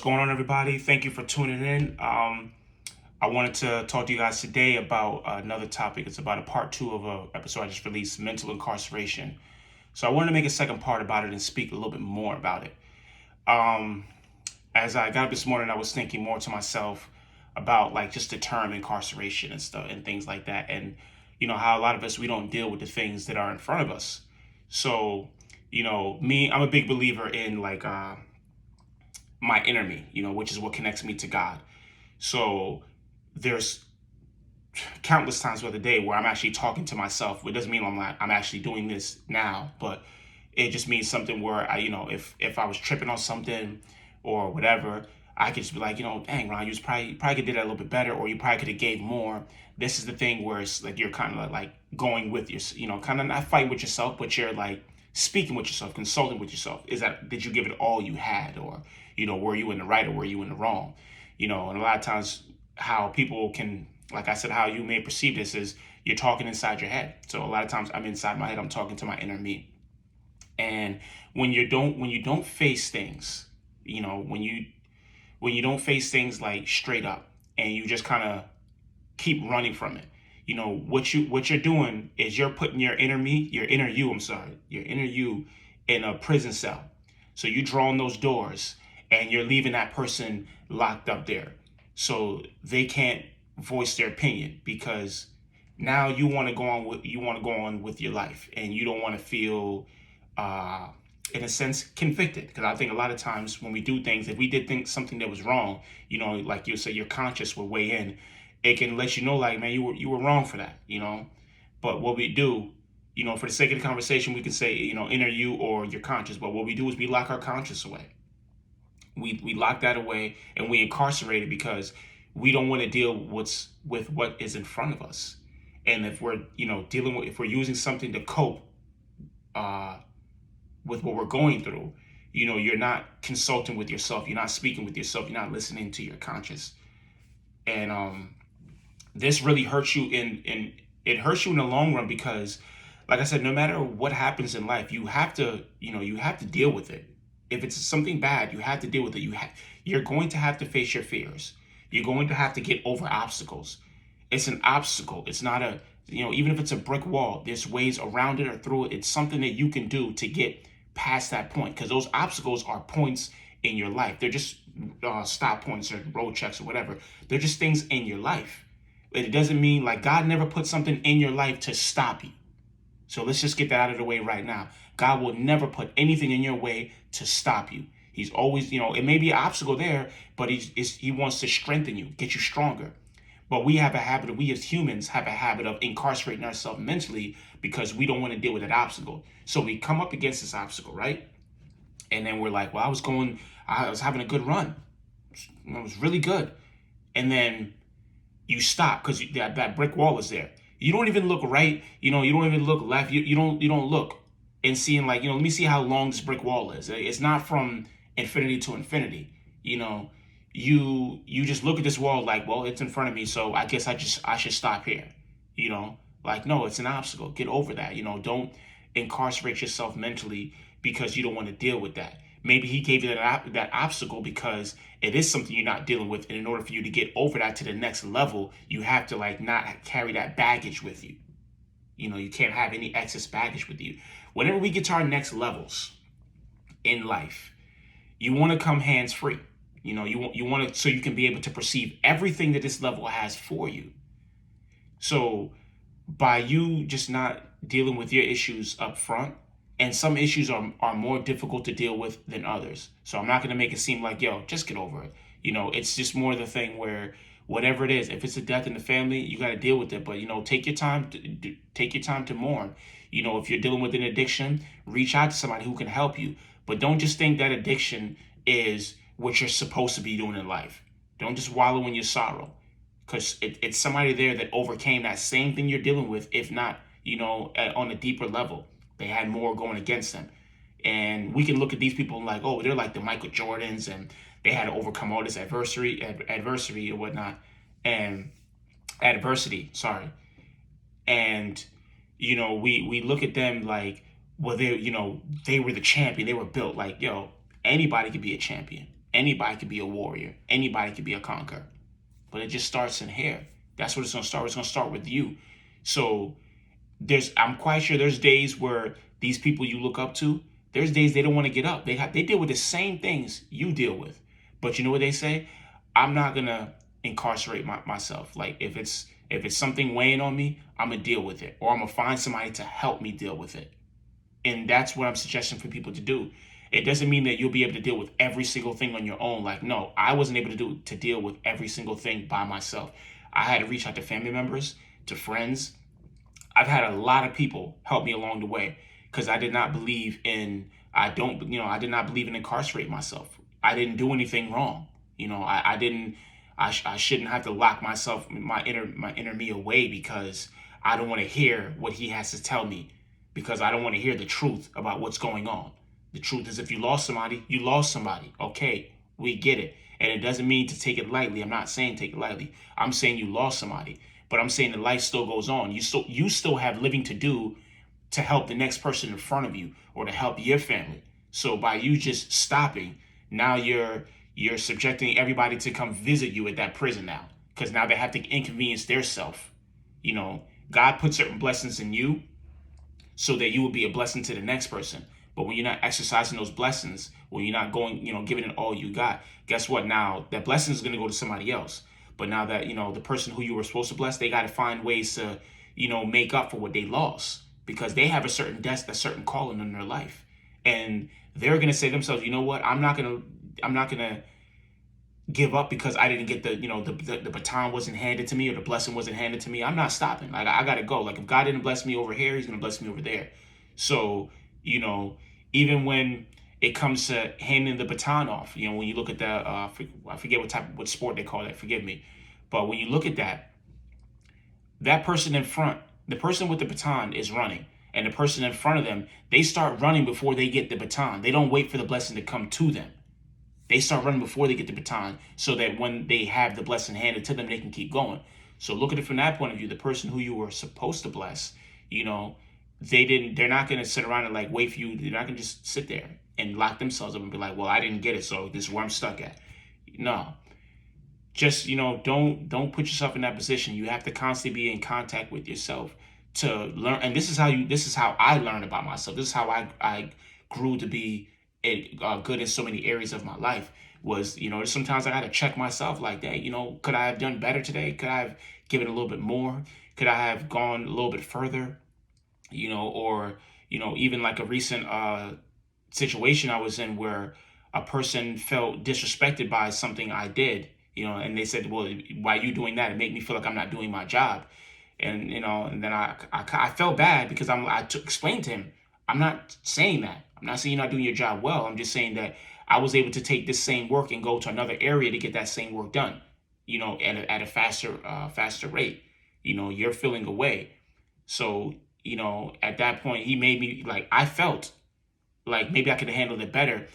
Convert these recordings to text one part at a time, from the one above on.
going on, everybody? Thank you for tuning in. I wanted to talk to you guys today about another topic. It's about a part two of a episode I just released, mental incarceration. So I wanted to make a second part about it and speak a little bit more about it. Um, as I got up this morning, I was thinking more to myself about like just the term incarceration and stuff and things like that, and how a lot of us we don't deal with the things that are in front of us. So me, I'm a big believer in like my inner me, which is what connects me to God. So there's countless times throughout the day where I'm actually talking to myself. It doesn't mean I'm actually doing this now, but it just means something where if I was tripping on something or whatever, I could just be like, dang, Ron, you was probably could do that a little bit better, or you probably could have gave more. This is the thing where it's like you're kind of like going with your, kind of not fighting with yourself, but you're like speaking with yourself, consulting with yourself. Did you give it all you had, or were you in the right or were you in the wrong? And a lot of times how people can, like I said, how you may perceive this is you're talking inside your head. So a lot of times I'm inside my head, I'm talking to my inner me. And when you don't face things, when you don't face things like straight up and you just kind of keep running from it, what you're doing is you're putting your inner me, your inner you in a prison cell. So you draw on those doors and you're leaving that person locked up there. So they can't voice their opinion because now you want to go on with your life, and you don't want to feel in a sense convicted, because I think a lot of times when we do things, if we did think something that was wrong, like you say, your conscience will weigh in. It can let you know, like, man, you were wrong for that. But what we do, for the sake of the conversation, we can say, inner you or your conscience. But what we do is we lock our conscience away. We lock that away and we incarcerate it because we don't want to deal with what is in front of us. And if we're if we're using something to cope with what we're going through, you're not consulting with yourself, you're not speaking with yourself, you're not listening to your conscience. And this really hurts you in it hurts you in the long run, because like I said, no matter what happens in life, you have to deal with it. If it's something bad, you have to deal with it. You're going to have to face your fears. You're going to have to get over obstacles. It's an obstacle. It's not even if it's a brick wall, there's ways around it or through it. It's something that you can do to get past that point, because those obstacles are points in your life. They're just stop points or road checks or whatever. They're just things in your life. It doesn't mean, like, God never put something in your life to stop you. So let's just get that out of the way right now. God will never put anything in your way to stop you. He's always, it may be an obstacle there, but he wants to strengthen you, get you stronger. But we as humans have a habit of incarcerating ourselves mentally because we don't want to deal with that obstacle. So we come up against this obstacle, right? And then we're like, well, I was having a good run. It was really good. And then you stop because that brick wall is there. You don't even look right. You don't even look left. You don't look and seeing, like, let me see how long this brick wall is. It's not from infinity to infinity. You just look at this wall like, well, it's in front of me, so I guess I should stop here. Like, no, it's an obstacle. Get over that. Don't incarcerate yourself mentally because you don't want to deal with that. Maybe he gave you that obstacle because it is something you're not dealing with, and in order for you to get over that to the next level, you have to, like, not carry that baggage with you. You can't have any excess baggage with you. Whenever we get to our next levels in life, you want to come hands free. You want to, so you can be able to perceive everything that this level has for you. So by you just not dealing with your issues up front, and some issues are more difficult to deal with than others. So I'm not going to make it seem like, yo, just get over it. It's just more the thing where whatever it is, if it's a death in the family, you got to deal with it. But, take your time to mourn. If you're dealing with an addiction, reach out to somebody who can help you. But don't just think that addiction is what you're supposed to be doing in life. Don't just wallow in your sorrow, because it's somebody there that overcame that same thing you're dealing with, if not, on a deeper level. They had more going against them. And we can look at these people like, oh, they're like the Michael Jordans, and they had to overcome all this adversity or whatnot, and adversity, sorry. And, we look at them like, well, they were the champion. They were built like, yo, anybody could be a champion. Anybody could be a warrior. Anybody could be a conqueror. But it just starts in here. That's what it's going to start. It's going to start with you. So I'm quite sure there's days where these people you look up to, there's days they don't want to get up. They deal with the same things you deal with. But you know what they say? I'm not going to incarcerate myself. Like if it's something weighing on me, I'm going to deal with it, or I'm going to find somebody to help me deal with it. And that's what I'm suggesting for people to do. It doesn't mean that you'll be able to deal with every single thing on your own. Like, no, I wasn't able to deal with every single thing by myself. I had to reach out to family members, to friends. I've had a lot of people help me along the way because I did not believe in, I did not believe in incarcerate myself. I didn't do anything wrong. I shouldn't have to lock my inner me away because I don't want to hear what he has to tell me, because I don't want to hear the truth about what's going on. The truth is, if you lost somebody, you lost somebody. Okay, we get it. And it doesn't mean to take it lightly. I'm not saying take it lightly. I'm saying you lost somebody. But I'm saying that life still goes on. You still have living to do to help the next person in front of you or to help your family. So by you just stopping, now you're subjecting everybody to come visit you at that prison now. Because now they have to inconvenience their self. God put certain blessings in you so that you will be a blessing to the next person. But when you're not exercising those blessings, when you're not going, giving it all you got, guess what? Now that blessing is going to go to somebody else. But now that, the person who you were supposed to bless, they got to find ways to, make up for what they lost, because they have a certain desk, a certain calling in their life. And they're going to say to themselves, you know what? I'm not going to give up because I didn't get the baton wasn't handed to me, or the blessing wasn't handed to me. I'm not stopping. Like, I got to go. Like, if God didn't bless me over here, he's going to bless me over there. So, even when it comes to handing the baton off, when you look at that, I forget what sport they call that, forgive me. But when you look at that person in front, the person with the baton is running, and the person in front of them, they start running before they get the baton. They don't wait for the blessing to come to them. They start running before they get the baton, so that when they have the blessing handed to them, they can keep going. So look at it from that point of view. The person who you were supposed to bless, they're not going to sit around and like wait for you. They're not going to just sit there and lock themselves up and be like, well, I didn't get it, so this is where I'm stuck at. No. Just, don't put yourself in that position. You have to constantly be in contact with yourself to learn. And this is how I learned about myself. This is how I grew to be good in so many areas of my life. Was, sometimes I got to check myself like that. Could I have done better today? Could I have given a little bit more? Could I have gone a little bit further? Or even like a recent situation I was in where a person felt disrespected by something I did, and they said, well, why are you doing that? It made me feel like I'm not doing my job. And, and then I felt bad because I explained to him, I'm not saying that. I'm not saying you're not doing your job well. I'm just saying that I was able to take this same work and go to another area to get that same work done, at a faster rate. You're feeling away. So, at that point, he made me, like, I felt like maybe I could have handled it better.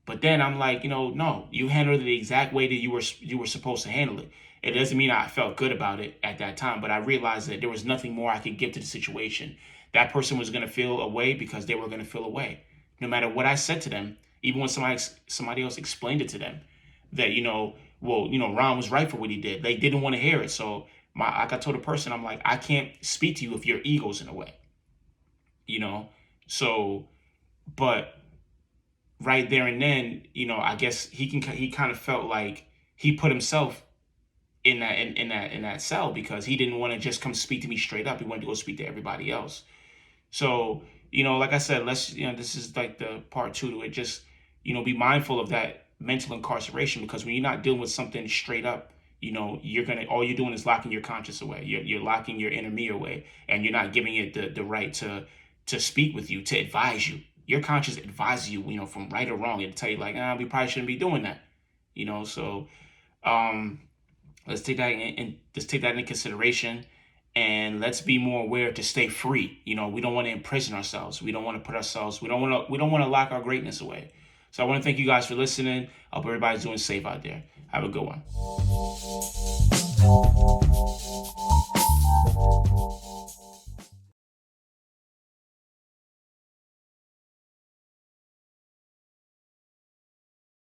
But then I'm like, no, you handled it the exact way that you were supposed to handle it. It doesn't mean I felt good about it at that time, but I realized that there was nothing more I could give to the situation. That person was going to feel away because they were going to feel away. No matter what I said to them, even when somebody else explained it to them, that, Ron was right for what he did. They didn't want to hear it. So like I told the person, I'm like, I can't speak to you if your ego's in a way. So, but right there and then, I guess he kind of felt like he put himself in that cell because he didn't want to just come speak to me straight up. He wanted to go speak to everybody else. So, like I said, this is like the part 2 to it. Just, be mindful of that mental incarceration, because when you're not dealing with something straight up, all you're doing is locking your conscience away. You're locking your inner me away, and you're not giving it the right to speak with you, to advise you. Your conscience advises you, from right or wrong, and tell you like, we probably shouldn't be doing that. So let's take that into consideration, and let's be more aware to stay free. We don't want to imprison ourselves. We don't want to put ourselves. We don't want to lock our greatness away. So I want to thank you guys for listening. I hope everybody's doing safe out there. Have a good one.